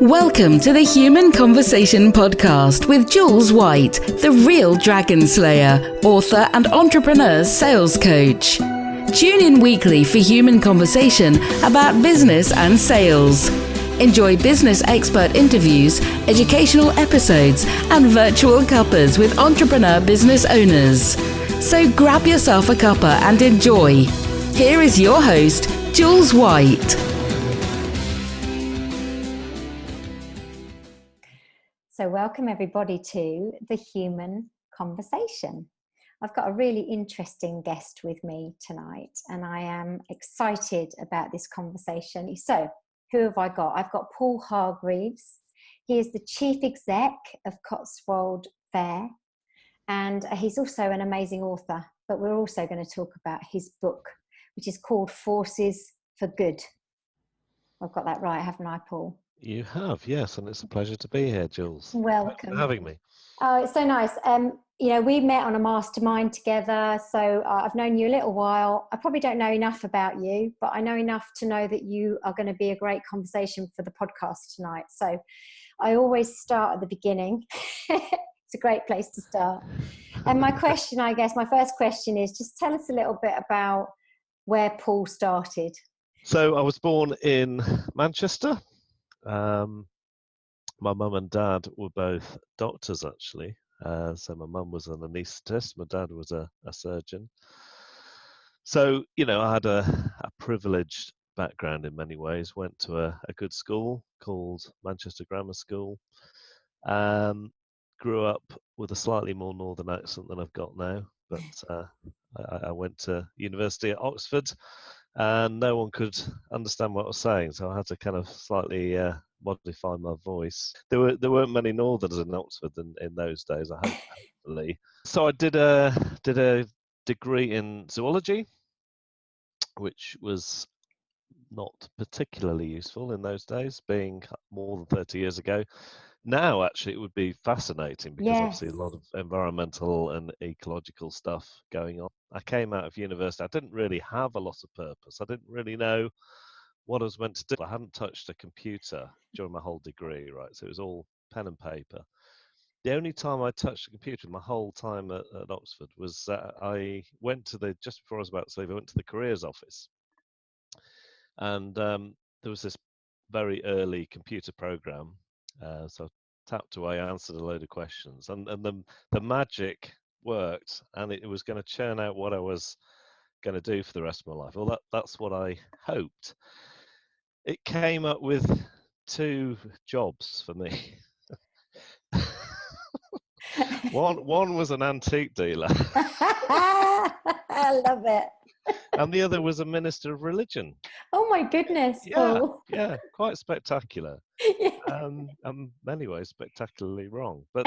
Welcome to the Human Conversation podcast with Jules White, the real dragon slayer, author and entrepreneur sales coach. Tune in weekly for human conversation about business and sales. Enjoy business expert interviews, educational episodes, and virtual cuppas with entrepreneur business owners. So grab yourself a cuppa and enjoy. Here is your host, Jules White. So welcome everybody to the Human Conversation. I've got a really interesting guest with me tonight and I am excited about this conversation. So who have I got? I've got Paul Hargreaves. He is the Chief Exec of Cotswold Fayre and he's also an amazing author, but we're also going to talk about his book, which is called Forces for Good. I've got that right, haven't I, Paul? You have, yes, and it's a pleasure to be here, Jules. Welcome. Thanks for having me. Oh, it's so nice. We met on a mastermind together, so I've known you a little while. I probably don't know enough about you, but I know enough to know that you are going to be a great conversation for the podcast tonight. So I always start at the beginning. It's a great place to start. And my first question is just tell us a little bit about where Paul started. So I was born in Manchester. My mum and dad were both doctors, actually. So my mum was an anaesthetist, my dad was a surgeon. So, I had a privileged background in many ways. Went to a good school called Manchester Grammar School. Grew up with a slightly more northern accent than I've got now, but I went to university at Oxford. And no one could understand what I was saying, so I had to kind of slightly modify my voice. There weren't many northerners in Oxford in those days, hopefully. So I did a degree in zoology, which was not particularly useful in those days, being more than 30 years ago. Now, actually, it would be fascinating because obviously a lot of environmental and ecological stuff going on. I came out of university. I didn't really have a lot of purpose. I didn't really know what I was meant to do. I hadn't touched a computer during my whole degree, right? So it was all pen and paper. The only time I touched a computer in my whole time at Oxford was I went to just before I was about to leave, I went to the careers office. And there was this very early computer program. So I tapped away, answered a load of questions, and the magic worked, and it was going to churn out what I was going to do for the rest of my life. Well, that's what I hoped. It came up with 2 jobs for me. One was an antique dealer. I love it. And the other was a minister of religion. Oh my goodness, Paul. Yeah, quite spectacular. Yeah. In many ways, spectacularly wrong. But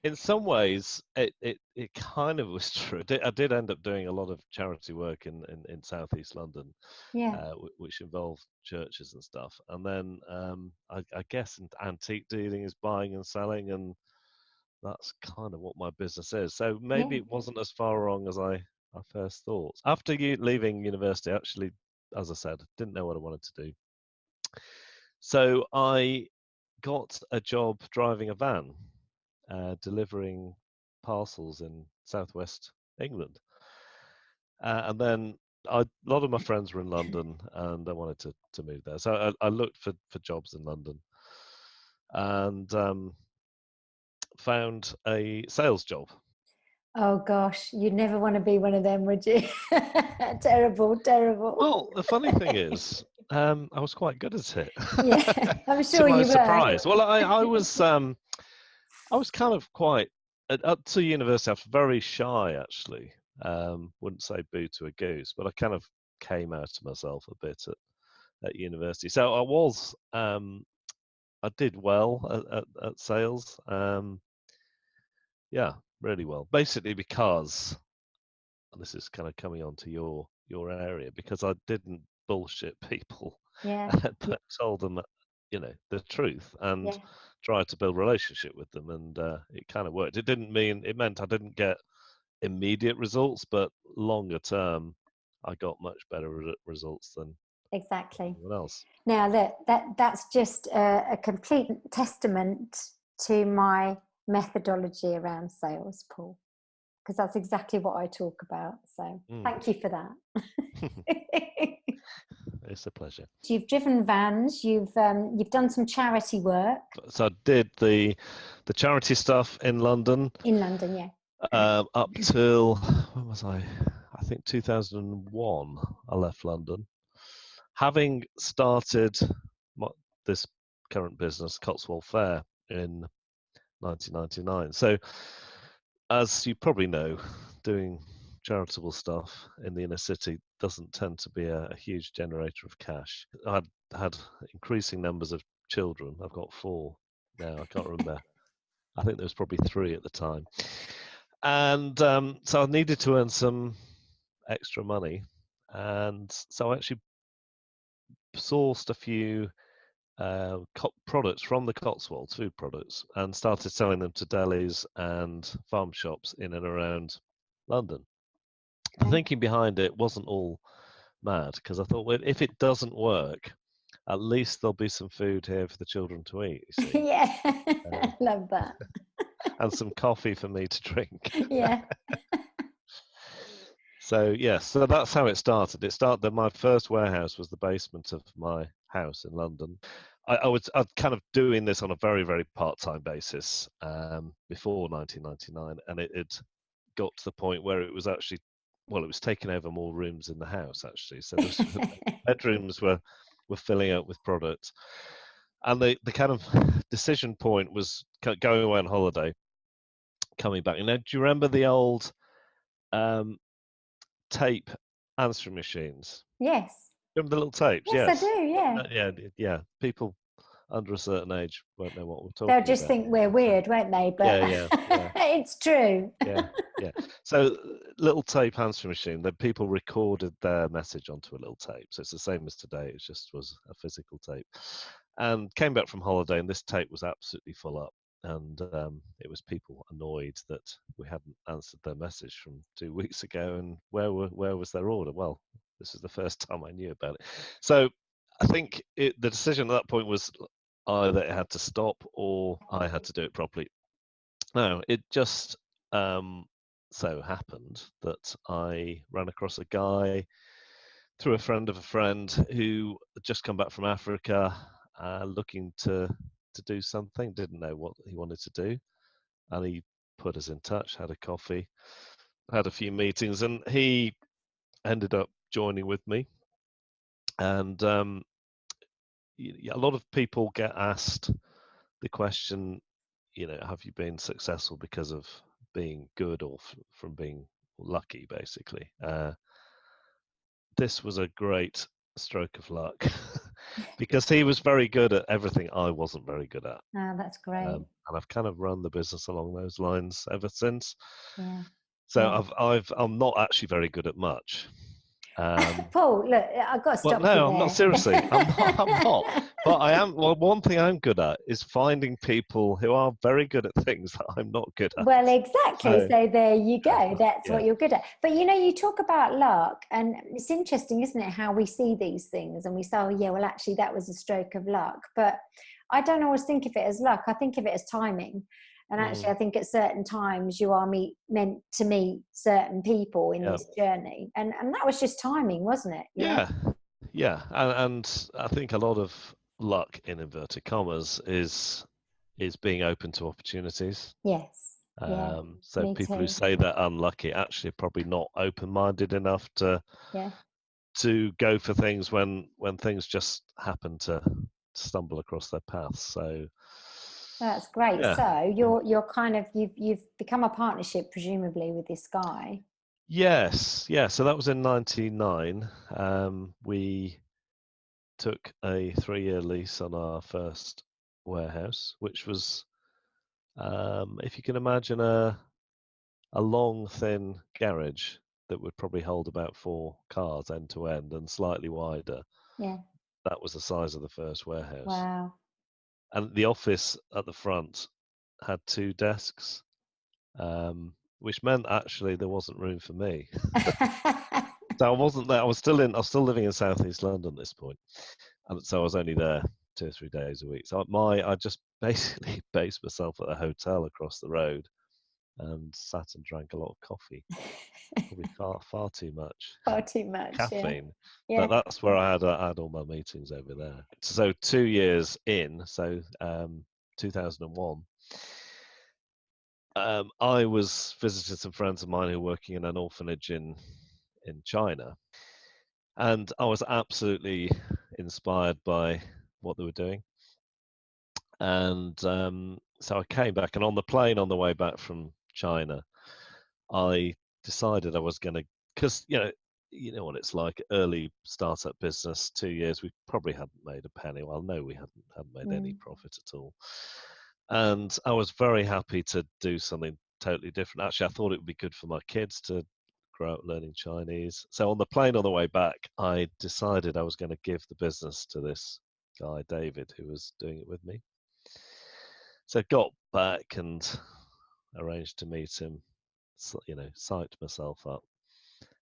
in some ways, it kind of was true. I did end up doing a lot of charity work in southeast London, which involved churches and stuff. And then I guess antique dealing is buying and selling, and that's kind of what my business is. So maybe it wasn't as far wrong as I first thought. After leaving university, actually, as I said, didn't know what I wanted to do. So I got a job driving a van, delivering parcels in southwest England. And then a lot of my friends were in London and I wanted to move there. So I looked for jobs in London and found a sales job. Oh gosh, you'd never want to be one of them, would you? Terrible. Well, the funny thing is, I was quite good at it. Yeah, I'm sure to my you surprise. were. Well, I was kind of quite up to university. I was very shy, actually. Wouldn't say boo to a goose, but I kind of came out of myself a bit at university. So I did well at sales. Yeah, really well. Basically because, and this is kind of coming on to your area, because I didn't bullshit people, but told them, the truth and tried to build a relationship with them, and it kind of worked. It meant I didn't get immediate results, but longer term, I got much better results than Exactly. anyone else. Now that's just a complete testament to my methodology around sales, Paul, because that's exactly what I talk about. So thank you for that. It's a pleasure. You've driven vans. You've done some charity work So I did the charity stuff in London. in London, yeah. Up till, when was I? I think 2001. I left London, having started this current business, Cotswold Fayre, in 1999. So, as you probably know, doing charitable stuff in the inner city doesn't tend to be a huge generator of cash. I had increasing numbers of children. I've got 4 now. I can't remember. I think there was probably 3 at the time. And so I needed to earn some extra money. And so I actually sourced a few products from the Cotswolds, food products, and started selling them to delis and farm shops in and around London. The thinking behind it wasn't all mad, because I thought, well, if it doesn't work, at least there'll be some food here for the children to eat, you see. Yeah, love that. And some coffee for me to drink. Yeah. So yes, so that's how it started. My first warehouse was the basement of my house in London. I'd kind of doing this on a very, very part-time basis before 1999, and it got to the point where it was actually, well, it was taking over more rooms in the house actually. So the bedrooms were filling up with products, and the kind of decision point was going away on holiday, coming back. Do you remember the old tape answering machines? Yes. Remember the little tapes? Yes, I do. Yeah. People under a certain age won't know what we're talking They'll about. just think we're weird, won't they? But Yeah. it's true. Yeah. So little tape answering machine, that people recorded their message onto a little tape. So it's the same as today. It just was a physical tape. And came back from holiday, and this tape was absolutely full up. And it was people annoyed that we hadn't answered their message from 2 weeks ago. And where was their order? Well, this is the first time I knew about it. So I think the decision at that point was either it had to stop or I had to do it properly. No, it just so happened that I ran across a guy through a friend of a friend who had just come back from Africa, looking to do something, didn't know what he wanted to do, and he put us in touch, had a coffee, had a few meetings, and he ended up joining with me. And a lot of people get asked the question, have you been successful because of being good or from being lucky, basically. This was a great stroke of luck because he was very good at everything I wasn't very good at. Oh, that's great. And I've kind of run the business along those lines ever since. Yeah. So I'm not actually very good at much. Paul, look, I've got to stop you there. I'm not, seriously. I'm not. But I am. Well, one thing I'm good at is finding people who are very good at things that I'm not good at. Well, exactly. So there you go. That's what you're good at. But you talk about luck, and it's interesting, isn't it, how we see these things and we say, oh yeah, well actually that was a stroke of luck. But I don't always think of it as luck. I think of it as timing. And actually, I think at certain times you are meant to meet certain people in this journey. And that was just timing, wasn't it? Yeah. And I think a lot of luck, in inverted commas, is being open to opportunities. Yes. So people who say they're unlucky actually are probably not open-minded enough to go for things when things just happen to stumble across their path. So that's great. So you're kind of you've become a partnership presumably with this guy. Yes. So that was in 1999. We took a 3-year lease on our first warehouse, which was, if you can imagine, a long, thin garage that would probably hold about 4 cars end to end and slightly wider. Yeah. That was the size of the first warehouse. Wow. And the office at the front had 2 desks, which meant actually there wasn't room for me. So I wasn't there. I was still living in Southeast London at this point, and so I was only there 2 or 3 days a week. So I just basically based myself at a hotel across the road and sat and drank a lot of coffee. Probably far too much Far too much. caffeine. Yeah. But that's where I had all my meetings over there. So 2 years in, so 2001. I was visiting some friends of mine who were working in an orphanage in China, and I was absolutely inspired by what they were doing. And so I came back, and on the plane on the way back from China, I decided I was going to, because you know what it's like, early startup business. 2 years, we probably hadn't made a penny. Well, no, we hadn't made any profit at all. And I was very happy to do something totally different. Actually, I thought it would be good for my kids to grow up learning Chinese. So on the plane on the way back, I decided I was going to give the business to this guy, David, who was doing it with me. So I got back and arranged to meet him, psyched myself up.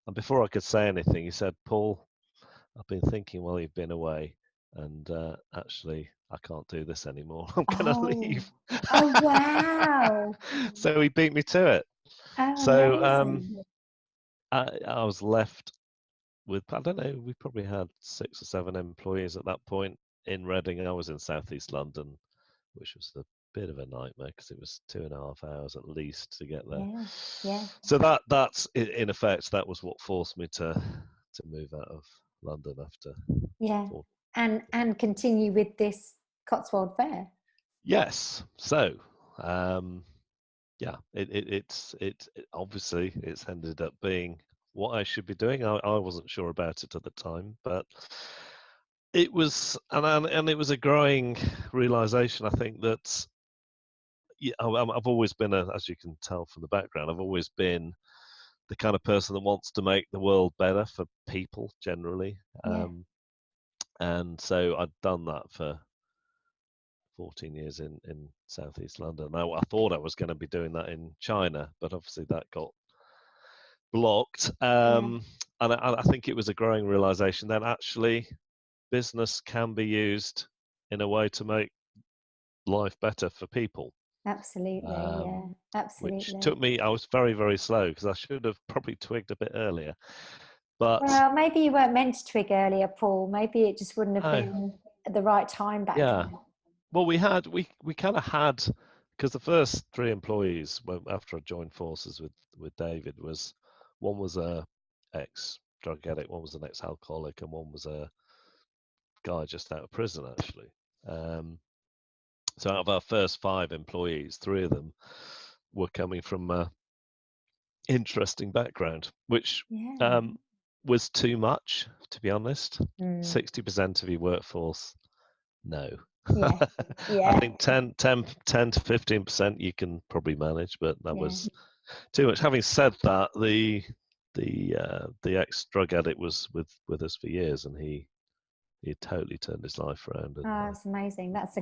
And before I could say anything, he said, "Paul, I've been thinking while you've been away, and actually, I can't do this anymore. I'm going to leave." Oh, wow. So he beat me to it. Oh, So amazing. I was left with, I don't know, we probably had 6 or 7 employees at that point in Reading. I was in Southeast London, which was a bit of a nightmare because it was 2.5 hours at least to get there. Yeah. So that's in effect, that was what forced me to move out of London after. Yeah. And continue with this Cotswold Fayre. Yes. So it's obviously it's ended up being what I should be doing. I wasn't sure about it at the time, but it was, and it was a growing realization, I think, that I've always been as you can tell from the background, I've always been the kind of person that wants to make the world better for people generally. And so I'd done that for 14 years in Southeast London. Now, I thought I was going to be doing that in China, but obviously that got blocked. And I think it was a growing realization that actually business can be used in a way to make life better for people. Absolutely. Absolutely. Which took me, I was very, very slow because I should have probably twigged a bit earlier. But well, maybe you weren't meant to twig earlier, Paul. Maybe it just wouldn't have been at the right time back then. Well, we kind of had, because the first 3 employees, after I joined forces with David, one was a ex-drug addict, one was an ex-alcoholic, and one was a guy just out of prison, actually. So out of our first 5 employees, 3 of them were coming from an interesting background, which was too much, to be honest. 60% of your workforce, no. I think 10 to 15% you can probably manage, but that was too much. Having said that, the ex-drug addict was with us for years, and he totally turned his life around. And that's amazing. That's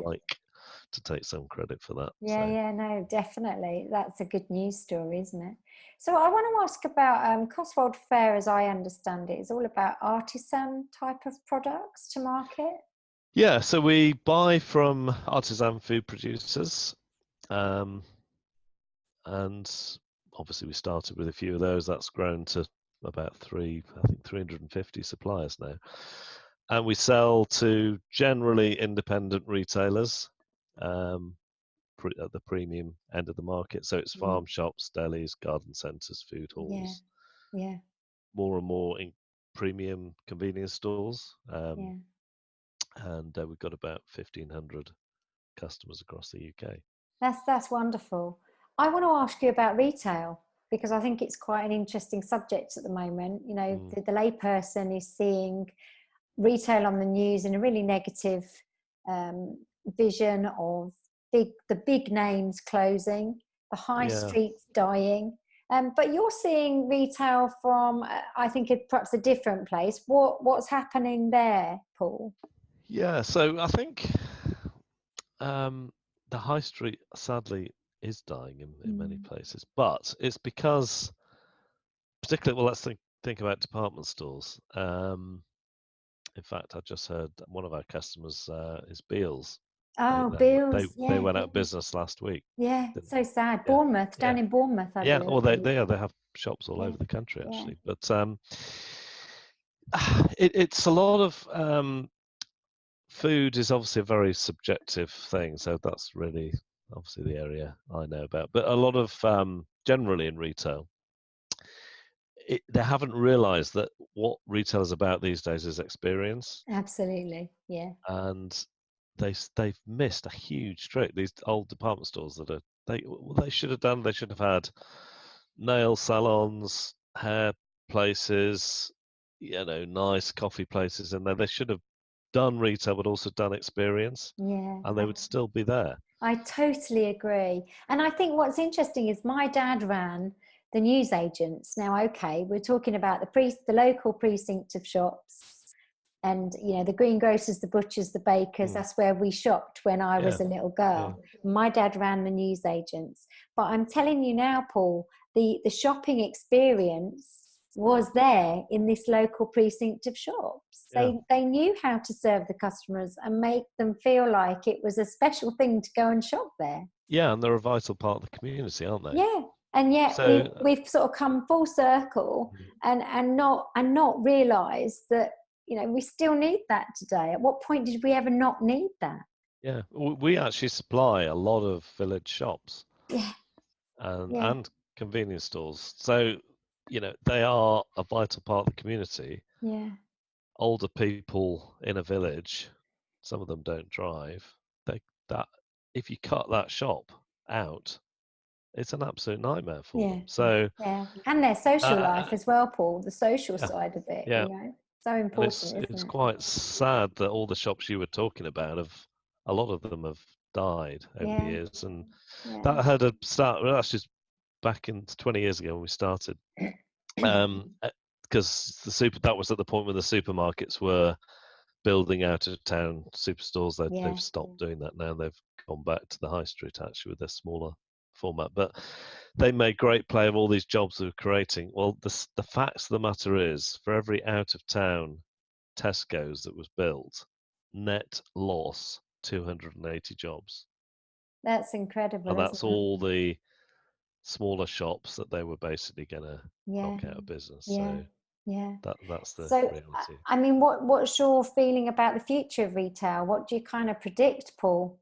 to take some credit for that. No, definitely. That's a good news story, isn't it? So I want to ask about Cotswold Fayre, as I understand it, is all about artisan type of products to market. Yeah, so we buy from artisan food producers, and obviously we started with a few of those. That's grown to about 350 suppliers now, and we sell to generally independent retailers at the premium end of the market. So it's farm shops, delis, garden centres, food halls. More and more in premium convenience stores. And we've got about 1,500 customers across the UK. That's wonderful. I want to ask you about retail, because I think it's quite an interesting subject at the moment. You know, the layperson is seeing retail on the news in a really negative vision of the big names closing, the high streets dying. But you're seeing retail from, I think, perhaps a different place. What's happening there, Paul? Yeah, so I think the high street, sadly, is dying in many places, but it's because, particularly, well, let's think about department stores, in fact, I just heard one of our customers is Beals. Oh, Bills, They yeah, went out of business last week. yeah, so sad. Yeah, Bournemouth, down yeah, in Bournemouth, I yeah. believe. Or they have shops all Yeah, over the country yeah, actually. But it's a lot of food is obviously a very subjective thing. So that's really obviously the area I know about. But a lot of generally in retail, they haven't realised that what retail is about these days is experience, absolutely, yeah, and they've missed a huge trick. These old department stores that are they should have done. They should have had nail salons, hair places, nice coffee places in there. They should have done retail, but also done experience, yeah. and they would still be there. I totally agree. And I think what's interesting is my dad ran the newsagents. Now, okay, we're talking about the local precinct of shops, and the greengrocers, the butchers, the bakers. That's where we shopped when I Yeah, was a little yeah, girl. My dad ran the newsagents. But I'm telling you now, Paul, the shopping experience was there in this local precinct of shops. yeah, They knew how to serve the customers and make them feel like it was a special thing to go and shop there. yeah. And they're a vital part of the community, aren't they? Yeah, and yet So we've sort of come full circle and not realised that we still need that today. At what point did we ever not need that? yeah, we actually supply a lot of village shops Yeah, and yeah, and convenience stores. So they are a vital part of the community. yeah, Older people in a village, some of them don't drive. That if you cut that shop out, it's an absolute nightmare for yeah, them. So yeah. And their social life uh, as well, Paul. The social yeah, side of it, yeah, so and it's important, isn't it's it? quite sad that all the shops you were talking about a lot of them have died over the Yeah, years, and yeah, that had a start. Well, that's just back in 20 years ago when we started, because that was at the point when the supermarkets were building out of town superstores. They've yeah, stopped doing that now. They've gone back to the high street actually with their smaller format. But they made great play of all these jobs they were creating. Well, the facts of the matter is, for every out of town Tesco's that was built, net loss 280 jobs, that's incredible, and isn't that's it? all the smaller shops that they were basically going to Yeah, knock out of business. yeah, So yeah. that's the So, reality. I mean, what's your feeling about the future of retail? What do you kind of predict, Paul?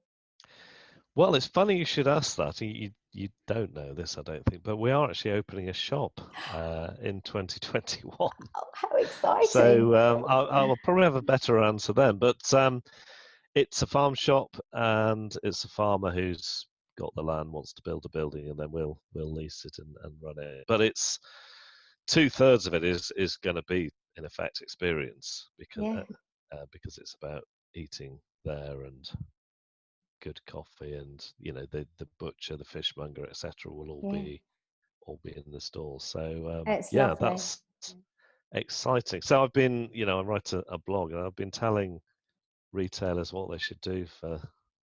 Well, it's funny you should ask that. You don't know this, I don't think, but we are actually opening a shop in 2021. Oh, how exciting! So I'll probably have a better answer then. But it's a farm shop, and it's a farmer who's got the land, wants to build a building, and then we'll lease it and run it. But it's 2/3 of it is going to be in effect experience Yeah, because it's about eating there and good coffee, and the butcher, the fishmonger, etc. will yeah, all be in the store. So it's yeah, lovely. that's exciting. So I've been, I write a blog, and I've been telling retailers what they should do for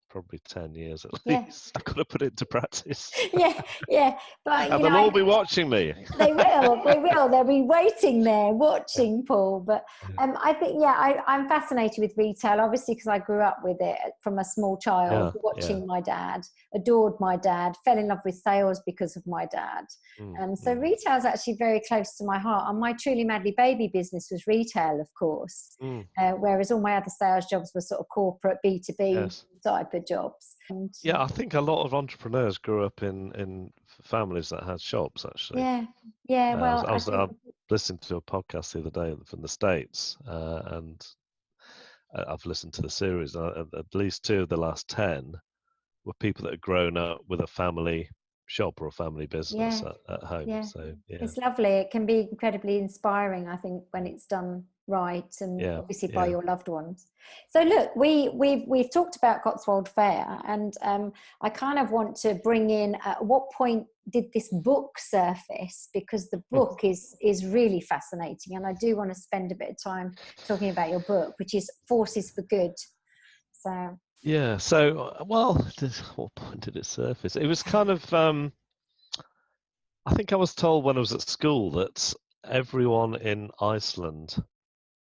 probably 10 years at Yeah, least. I've got to put it into practice. yeah, yeah. But And they'll all be watching me. they will. They will. They'll be waiting there, watching, Paul. But Yeah, I think, I'm fascinated with retail, obviously, because I grew up with it from a small child, yeah, yeah. watching my dad, adored my dad, fell in love with sales because of my dad. Mm, So mm, retail is actually very close to my heart. And my Truly Madly Baby business was retail, of course, mm, whereas all my other sales jobs were sort of corporate B2B yes. type of jobs. And Yeah, I think a lot of entrepreneurs grew up in families that had shops, actually. yeah, yeah. Well, I I think. listened to a podcast the other day from the States, and I've listened to the series. At least 2 of the last 10 were people that had grown up with a family shop or a family business Yeah, at home. yeah. So yeah, It's lovely. It can be incredibly inspiring, I think, when it's done right and yeah, obviously by yeah. your loved ones. So look, we've talked about Cotswold Fayre, and I kind of want to bring in at what point did this book surface, because the book is really fascinating, and I do want to spend a bit of time talking about your book, which is Forces for Good. So Yeah. So well, what point did it surface? It was kind of I think I was told when I was at school that everyone in Iceland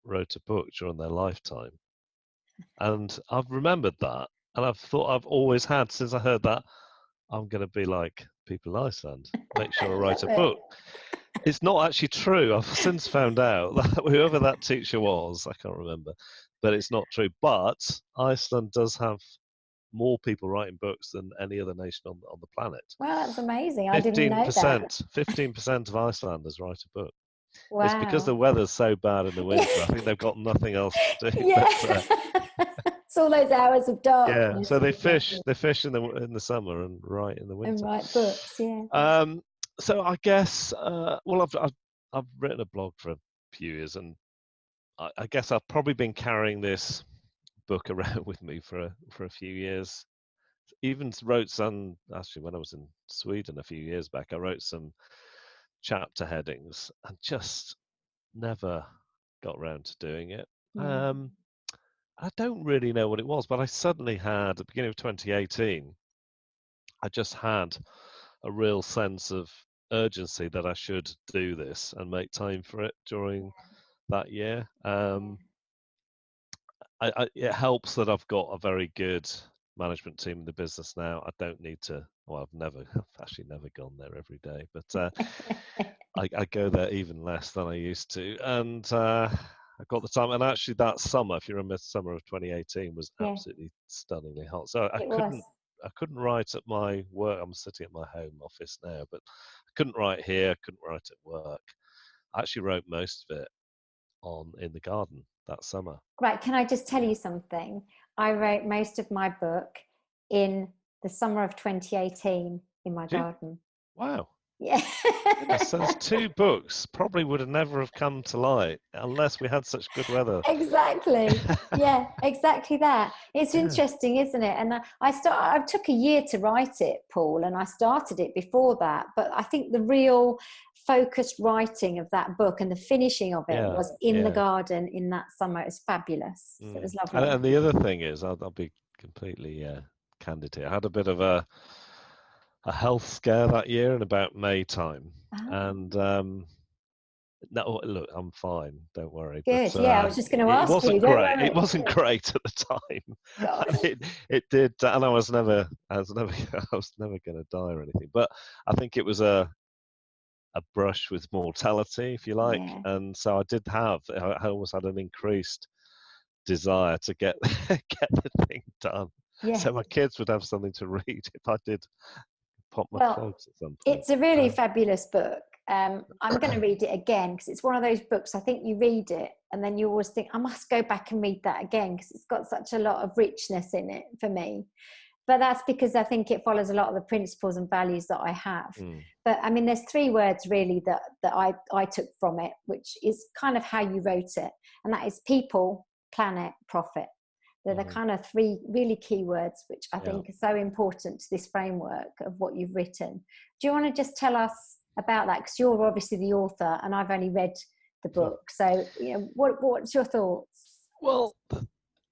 wrote a book during their lifetime. And I've remembered that. And I've thought I've always had, since I heard that, I'm going to be like people in Iceland, make sure I write a book. It's not actually true. I've since found out that whoever that teacher was, I can't remember, but it's not true. But Iceland does have more people writing books than any other nation on the planet. Well, that's amazing. I didn't know that. 15% of Icelanders write a book. Wow. It's because the weather's so bad in the winter. I think they've got nothing else to do. Yeah. But, it's all those hours of darkness. yeah, so they fish in the summer and write in the winter. And write books, yeah. So I guess, well, I've written a blog for a few years, and I guess I've probably been carrying this book around with me for a few years. Even wrote some, actually, when I was in Sweden a few years back, I wrote some chapter headings and just never got around to doing it. Yeah. I don't really know what it was, but I suddenly had, at the beginning of 2018, I just had a real sense of urgency that I should do this and make time for it during that year. It helps that I've got a very good management team in the business now. I don't need to, well, I've actually never gone there every day, but I go there even less than I used to. And I got the time. And actually that summer, if you remember, summer of 2018 was absolutely stunningly hot. So I couldn't write at my work. I'm sitting at my home office now, but I couldn't write here, I couldn't write at work. I actually wrote most of it in the garden that summer. Right, can I just tell you something? I wrote most of my book in the summer of 2018 in my garden. Wow. Yeah. So those two books probably would have never have come to light unless we had such good weather. Exactly. Yeah, exactly that. It's interesting, isn't it? And I took a year to write it, Paul, and I started it before that. But I think the real focused writing of that book and the finishing of it was in the garden in that summer. It was fabulous. It was lovely. And the other thing is, I'll be completely candid here. I had a bit of a health scare that year in about May time. And no, look, I'm fine. Don't worry. Good. But, I was just going to ask you. It wasn't great at the time. And it did, and I was never going to die or anything. But I think it was a brush with mortality, if you like. And so I almost had an increased desire to get the thing done. So my kids would have something to read if I did pop my clothes at some point. It's a really fabulous book. I'm going to read it again because it's one of those books, I think you read it and then you always think, I must go back and read that again because it's got such a lot of richness in it for me. But that's because I think it follows a lot of the principles and values that I have. But I mean, there's 3 words really that I took from it, which is kind of how you wrote it. And that is people, planet, profit. They're the kind of 3 really key words, which I think are so important to this framework of what you've written. Do you want to just tell us about that? Because you're obviously the author and I've only read the book. So, what's your thoughts? Well,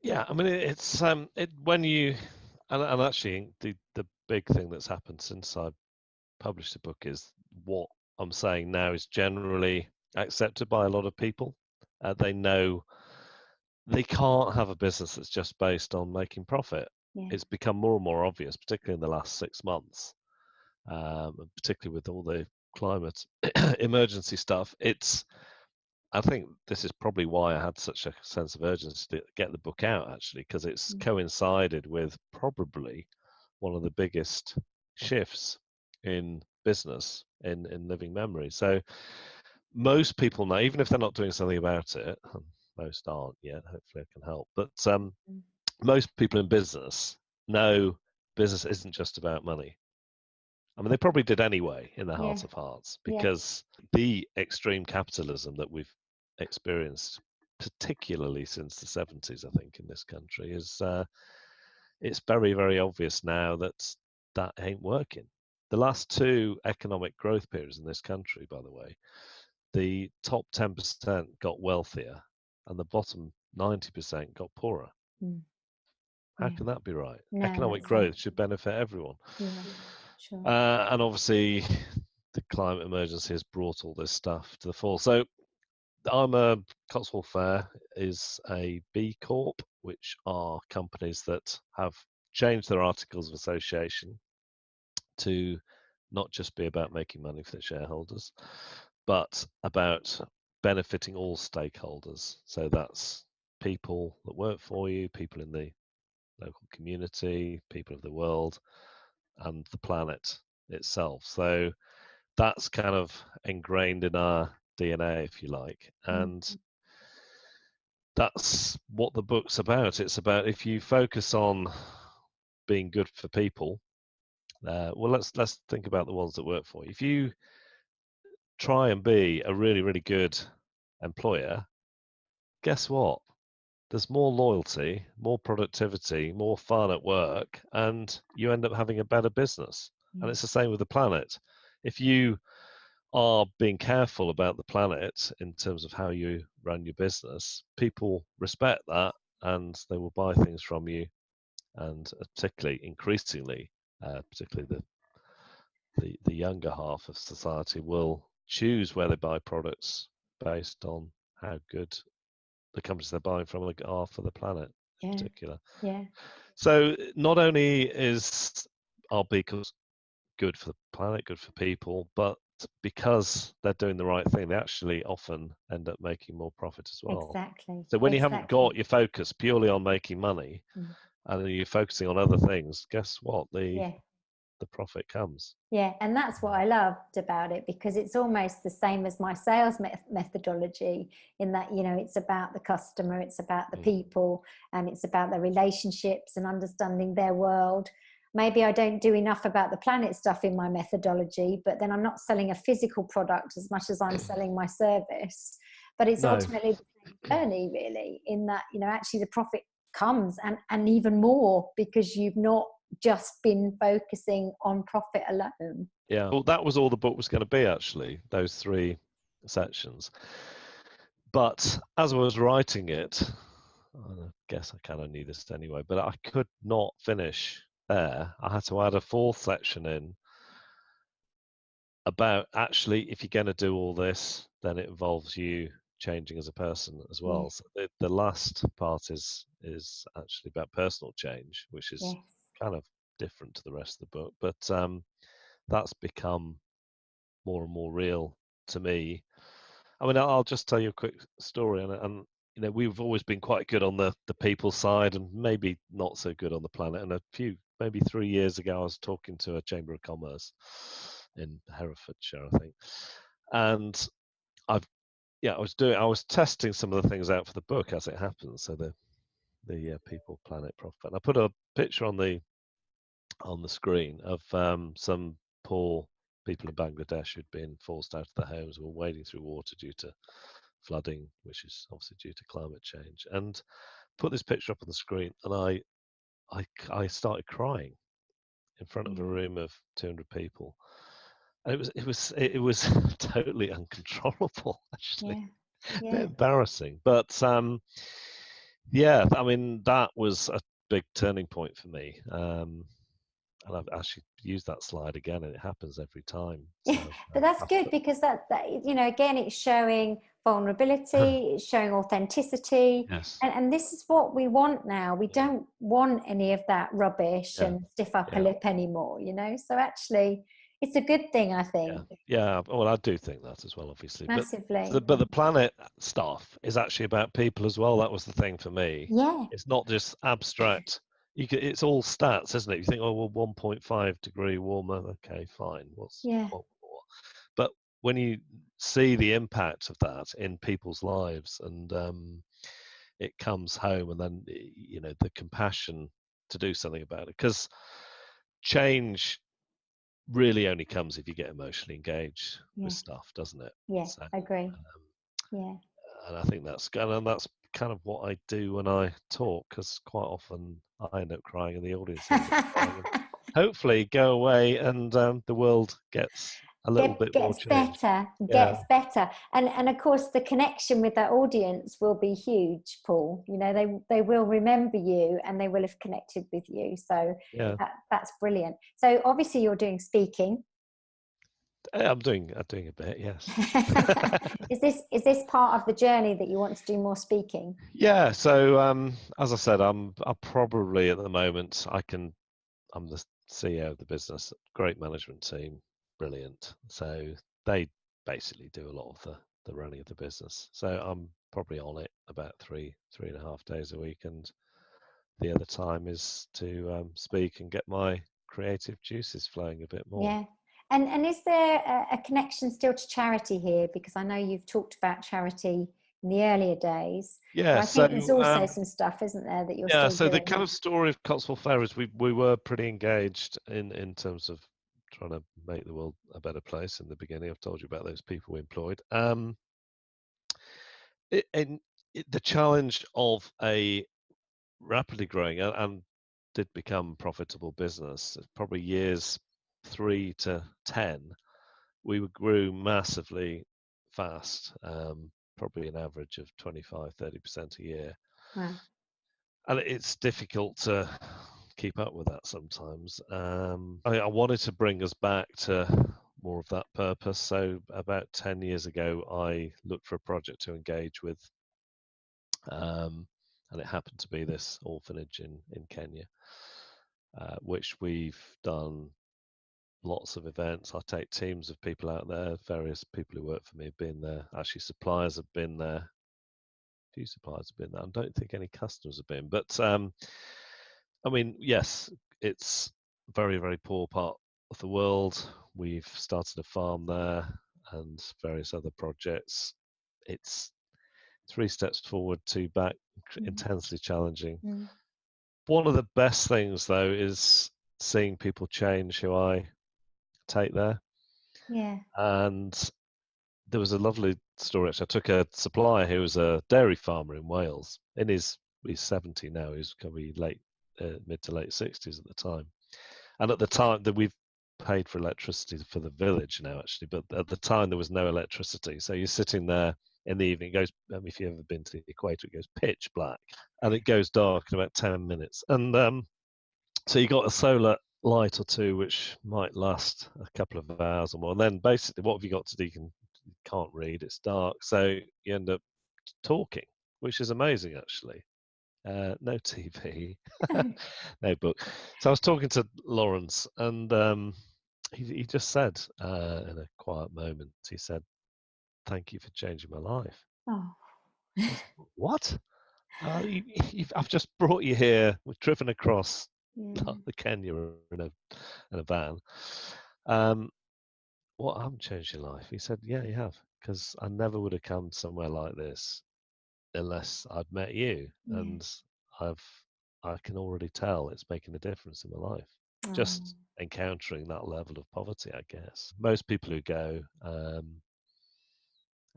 yeah, I mean, it's when you, and actually the big thing that's happened since I published the book is what I'm saying now is generally accepted by a lot of people. They know they can't have a business that's just based on making profit. It's become more and more obvious, particularly in the last 6 months, particularly with all the climate emergency stuff. I think this is probably why I had such a sense of urgency to get the book out, actually, because it's coincided with probably one of the biggest shifts in business in living memory. So most people now, even if they're not doing something about it, most aren't yet, hopefully I can help, but most people in business know business isn't just about money. I mean, they probably did anyway in their heart of hearts, because the extreme capitalism that we've experienced, particularly since the 70s, I think, in this country, is it's very, very obvious now that ain't working. The last 2 economic growth periods in this country, by the way, the top 10% got wealthier and the bottom 90% got poorer. How can that be right? Economic growth should benefit everyone. Sure. And obviously the climate emergency has brought all this stuff to the fore. So Cotswold Fayre is a B Corp, which are companies that have changed their articles of association to not just be about making money for the shareholders, but about benefiting all stakeholders. So that's people that work for you, people in the local community, people of the world, and the planet itself. So that's kind of ingrained in our DNA, if you like. And that's what the book's about. It's about, if you focus on being good for people, well, let's think about the ones that work for you. If you try and be a really, really good employer, guess what? There's more loyalty, more productivity, more fun at work, and you end up having a better business. And it's the same with the planet. If you are being careful about the planet in terms of how you run your business, people respect that and they will buy things from you. And particularly, increasingly, particularly the younger half of society will choose where they buy products based on how good the companies they're buying from are for the planet in particular. Yeah. So not only is our beacons good for the planet, good for people, but because they're doing the right thing, they actually often end up making more profit as well. Exactly. So when you haven't got your focus purely on making money and you're focusing on other things, guess what? The profit comes. Yeah, and that's what I loved about it, because it's almost the same as my sales methodology, in that, you know, it's about the customer, it's about the people, and it's about their relationships and understanding their world. Maybe I don't do enough about the planet stuff in my methodology, but then I'm not selling a physical product as much as I'm selling my service. But it's ultimately the same journey, really, in that, you know, actually the profit comes and even more, because you've not just been focusing on profit alone. Yeah, well, that was all the book was going to be, actually, those 3 sections. But as I was writing it, I guess I kind of knew this anyway, but I could not finish there. I had to add a 4th section in about, actually, if you're going to do all this, then it involves you changing as a person as well. So the last part is actually about personal change, which is kind of different to the rest of the book, but that's become more and more real to me. I mean, I'll just tell you a quick story, and you know, we've always been quite good on the people side, and maybe not so good on the planet. And maybe 3 years ago, I was talking to a Chamber of Commerce in Herefordshire, I think, and I was testing some of the things out for the book as it happens. So the people, planet, profit. And I put a picture on the screen of some poor people in Bangladesh who'd been forced out of their homes, were wading through water due to flooding, which is obviously due to climate change. And put this picture up on the screen, and I started crying in front of a room of 200 people. And it was totally uncontrollable, actually. A bit embarrassing, but yeah, I mean, that was a big turning point for me. And I've actually used that slide again, and it happens every time. So, but that's good, because that, you know, again, it's showing vulnerability, it's showing authenticity. Yes. And this is what we want now. We don't want any of that rubbish and stiff upper lip anymore, you know? So actually, it's a good thing, I think. Yeah. Well, I do think that as well, obviously. Massively. But the planet stuff is actually about people as well. That was the thing for me. Yeah. It's not just abstract. It's all stats, isn't it? You think, oh, well, 1.5 degree warmer. Okay, fine. What more? But when you see the impact of that in people's lives, and it comes home, and then, you know, the compassion to do something about it, because change really only comes if you get emotionally engaged with stuff, doesn't it? Yeah, So, I agree. Yeah. And I think that's kind of what I do when I talk, because quite often I end up crying and the audience ends up crying. And hopefully go away and the world gets a little bit more changed. Gets better. And of course, the connection with that audience will be huge, Paul. You know, they will remember you, and they will have connected with you. So that's brilliant. So obviously you're doing speaking. I'm doing a bit, yes. Is this part of the journey that you want to do more speaking? Yeah. So as I said, I'm probably at the moment I'm the CEO of the business. Great management team, brilliant. So they basically do a lot of the running of the business. So I'm probably on it about 3.5 days a week, and the other time is to speak and get my creative juices flowing a bit more. Yeah. And is there a connection still to charity here? Because I know you've talked about charity in the earlier days, but Yeah. I So think there's also some stuff, isn't there, that you're yeah. still So the doing? kind of story of Cotswold Fayre is we were pretty engaged in terms of trying to make the world a better place in the beginning. I've told you about those people we employed. And the challenge of a rapidly growing and did become profitable business, probably years 3 to 10, we grew massively fast, probably an average of 25-30% a year. Wow. And it's difficult to keep up with that sometimes. I wanted to bring us back to more of that purpose. So about 10 years ago, I looked for a project to engage with. And it happened to be this orphanage in Kenya, which we've done lots of events. I take teams of people out there. Various people who work for me have been there. Actually, suppliers have been there. A few suppliers have been there. I don't think any customers have been. But I mean, yes, it's a very, very poor part of the world. We've started a farm there and various other projects. It's 3 steps forward, 2 back, intensely challenging. Mm. One of the best things, though, is seeing people change who I take there. Yeah. And there was a lovely story. Actually, I took a supplier who was a dairy farmer in Wales. He's 70 now. He's probably mid to late 60s at the time. And at the time that we've paid for electricity for the village now, actually, but at the time there was no electricity. So you're sitting there in the evening. It goes, if you've ever been to the equator, it goes pitch black, and it goes dark in about 10 minutes. And so you got a solar light or two, which might last a couple of hours or more. And then basically, what have you got to do? You can't read. It's dark, so you end up talking, which is amazing, actually. No TV, no book. So I was talking to Lawrence, and he just said in a quiet moment, he said, "Thank you for changing my life." Oh. I said, "What? I've just brought you here. We've driven across Yeah. the Kenya in a van. Um, what? I haven't changed your life?" He said, "Yeah, you have, because I never would have come somewhere like this unless I'd met you, Yeah. and I can already tell it's making a difference in my life. Oh. Just encountering that level of poverty, I guess. Most people who go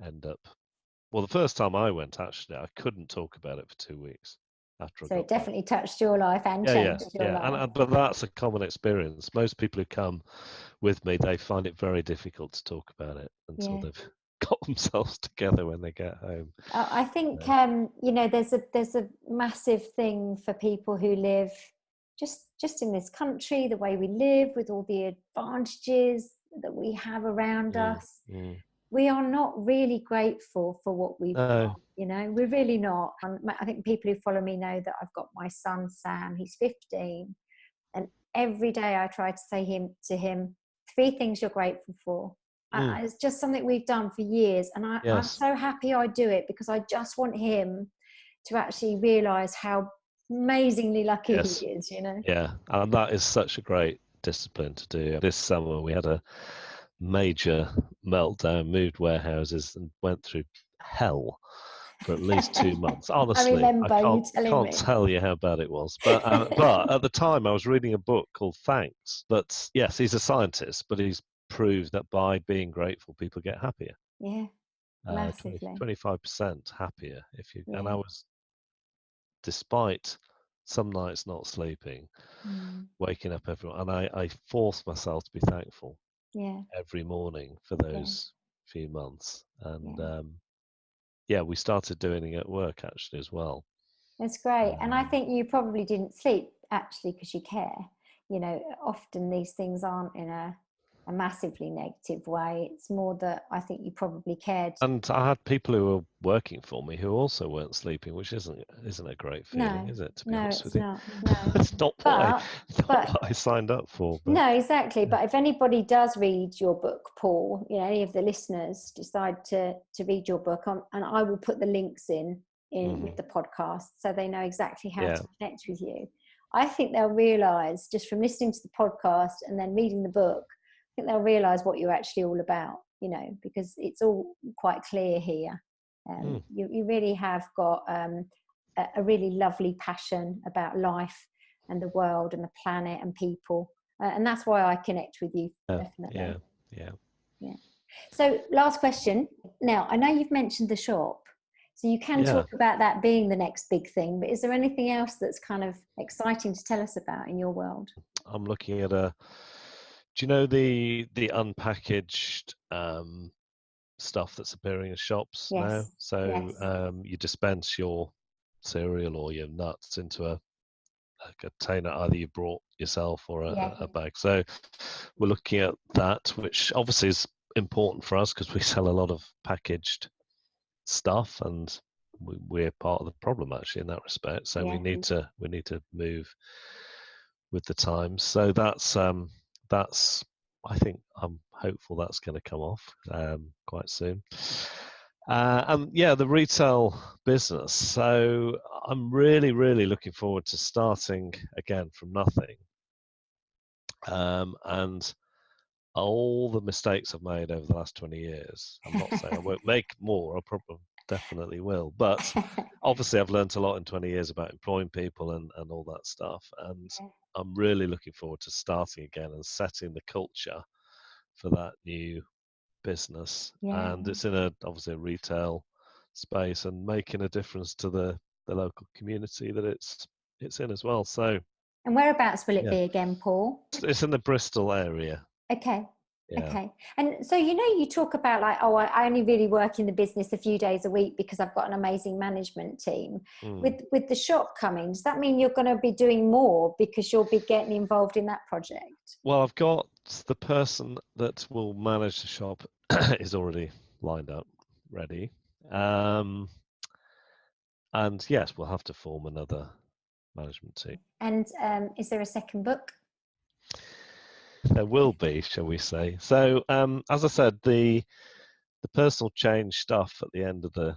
end up. Well, the first time I went, actually, I couldn't talk about it for 2 weeks after I So it got back. definitely touched your life and Yeah, changed your yeah, life. but that's a common experience. Most people who come with me, they find it very difficult to talk about it until Yeah. they've got themselves together when they get home. I think Yeah. there's a massive thing for people who live just in this country, the way we live, with all the advantages that we have around Mm, us. mm. We are not really grateful for what we've No. got, we're really not. I think people who follow me know that I've got my son Sam, he's 15, and every day I try to say to him 3 things you're grateful for. Mm, It's just something we've done for years, and I'm yes. so happy I do it, because I just want him to actually realize how amazingly lucky he Yes. is. Yeah. And that is such a great discipline to do. This summer we had a major meltdown, moved warehouses, and went through hell for at least 2 months. I Honestly, I remember you telling can't me. tell you how bad it was. But at the time, I was reading a book called Thanks. But yes, he's a scientist, but he's proved that by being grateful, people get happier. Yeah, 20, massively. 25% happier if you. And Yeah. I was, despite some nights not sleeping, Mm. waking up and I forced myself to be thankful Yeah. every morning for Yeah. those few months. And Yeah. yeah, we started doing it at work actually as well. That's great. And I Um, think you probably didn't sleep actually because you care. Often these things aren't in a a massively negative way. It's more that I think you probably cared. And I had people who were working for me who also weren't sleeping, which isn't a great feeling, No, is it? To be no, honest it's with you, not. No, it's not but what I signed up for. But no, exactly. yeah. But if anybody does read your book, Paul, you know, any of the listeners decide to read your book, and I will put the links in with the podcast so they know exactly how to connect with you. I think they'll realise, just from listening to the podcast and then reading the book, I think they'll realise what you're actually all about, you know, because it's all quite clear here. You really have got a really lovely passion about life and the world and the planet and people. And that's why I connect with you, definitely. Yeah. So last question. Now, I know you've mentioned the shop. So you can talk about that being the next big thing, but is there anything else that's kind of exciting to tell us about in your world? I'm looking at do you know the unpackaged stuff that's appearing in shops now? So you dispense your cereal or your nuts into a container either you brought yourself or a bag. So we're looking at that, which obviously is important for us because we sell a lot of packaged stuff, and we're part of the problem actually in that respect. So we need to move with the times. So that's I think I'm hopeful that's going to come off quite soon. And the retail business. So I'm really looking forward to starting again from nothing. And all the mistakes I've made over the last 20 years, I'm not saying I won't make more, I probably definitely will. But obviously I've learned a lot in 20 years about employing people and all that stuff. And I'm really looking forward to starting again and setting the culture for that new business. And it's in obviously a retail space and making a difference to the local community that it's in as well. So, and whereabouts will it be again, Paul? It's in the Bristol area. Okay. And so, you know, you talk about like, I only really work in the business a few days a week because I've got an amazing management team. With the shop coming, does that mean you're going to be doing more because you'll be getting involved in that project? Well, I've got the person that will manage the shop is already lined up, ready. And yes, we'll have to form another management team. And is there a second book? There will be, shall we say. So, as I said, the personal change stuff at the end of the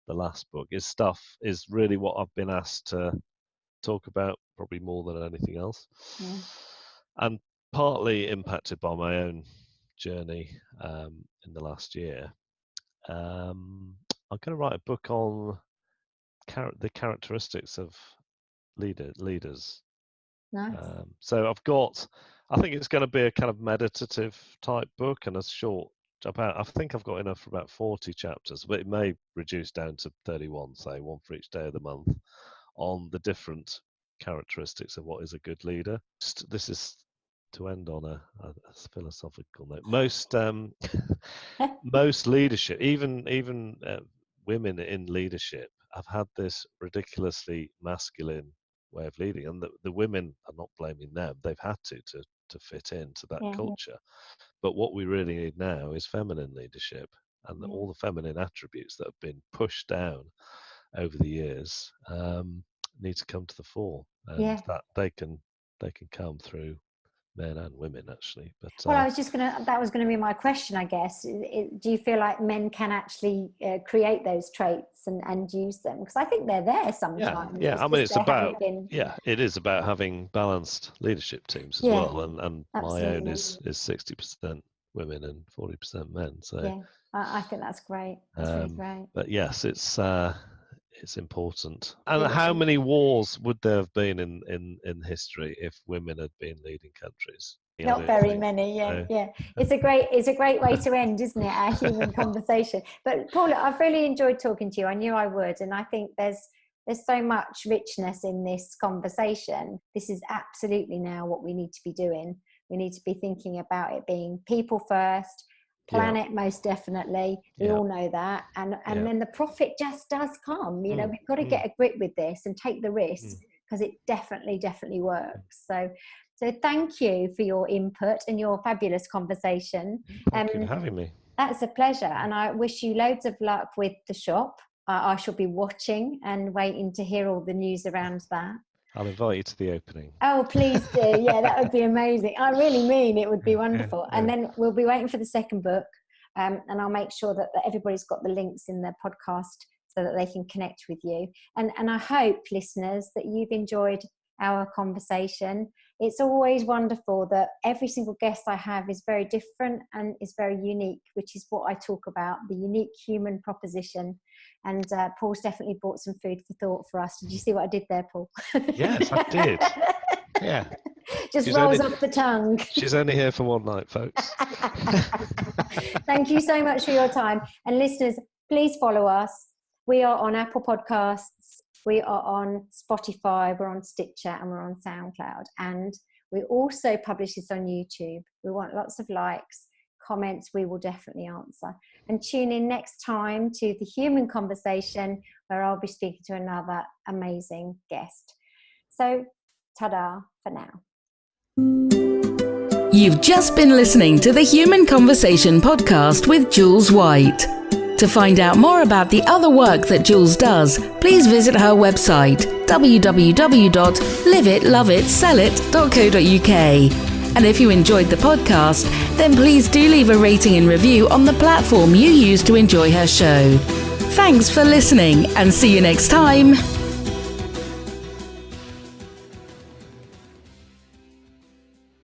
last book is really what I've been asked to talk about, probably more than anything else. And partly impacted by my own journey in the last year. I'm going to write a book on the characteristics of leaders. Nice. So I think it's going to be a kind of meditative type book and a short, I think I've got enough for about 40 chapters, but it may reduce down to 31, say one for each day of the month, on the different characteristics of what is a good leader. This is to end on a philosophical note. Most leadership, even women in leadership, have had this ridiculously masculine way of leading, and the women are not blaming them. They've had to fit into that culture. But what we really need now is feminine leadership, and all the feminine attributes that have been pushed down over the years need to come to the fore, and that they can come through men and women actually. But well, that was gonna be my question, I guess. Do you feel like men can actually create those traits and use them? Because I think they're there sometimes. I mean, it is about having balanced leadership teams as well, and my own is 60% women and 40% men. So I think that's great. That's really great. But yes, it's important. And how many wars would there have been in history if women had been leading countries? Not very many. It's a great way to end, isn't it, our human conversation? But Paula, I've really enjoyed talking to you. I knew I would, and I think there's so much richness in this conversation. This is absolutely now what we need to be doing. We need to be thinking about it being people first, planet most definitely. We all know that, and then the profit just does come. You know, we've got to get a grip with this and take the risk, because it definitely works. So thank you for your input and your fabulous conversation. Thank you for having me. That's a pleasure, and I wish you loads of luck with the shop. I shall be watching and waiting to hear all the news around that. I'll invite you to the opening. Oh, please do. Yeah, that would be amazing. I really mean it would be wonderful. And then we'll be waiting for the second book, and I'll make sure that everybody's got the links in their podcast so that they can connect with you. And I hope, listeners, that you've enjoyed our conversation. It's always wonderful that every single guest I have is very different and is very unique, which is what I talk about, the unique human proposition. And Paul's definitely brought some food for thought for us. Did you see what I did there, Paul? Yes, I did. Yeah. Just rolls off the tongue. She's only here for one night, folks. Thank you so much for your time. And listeners, please follow us. We are on Apple Podcasts. We are on Spotify, we're on Stitcher, and we're on SoundCloud. And we also publish this on YouTube. We want lots of likes, comments, we will definitely answer. And tune in next time to The Human Conversation, where I'll be speaking to another amazing guest. So, ta-da for now. You've just been listening to the Human Conversation podcast with Jules White. To find out more about the other work that Jules does, please visit her website, www.liveitloveitsellit.co.uk. And if you enjoyed the podcast, then please do leave a rating and review on the platform you use to enjoy her show. Thanks for listening, and see you next time.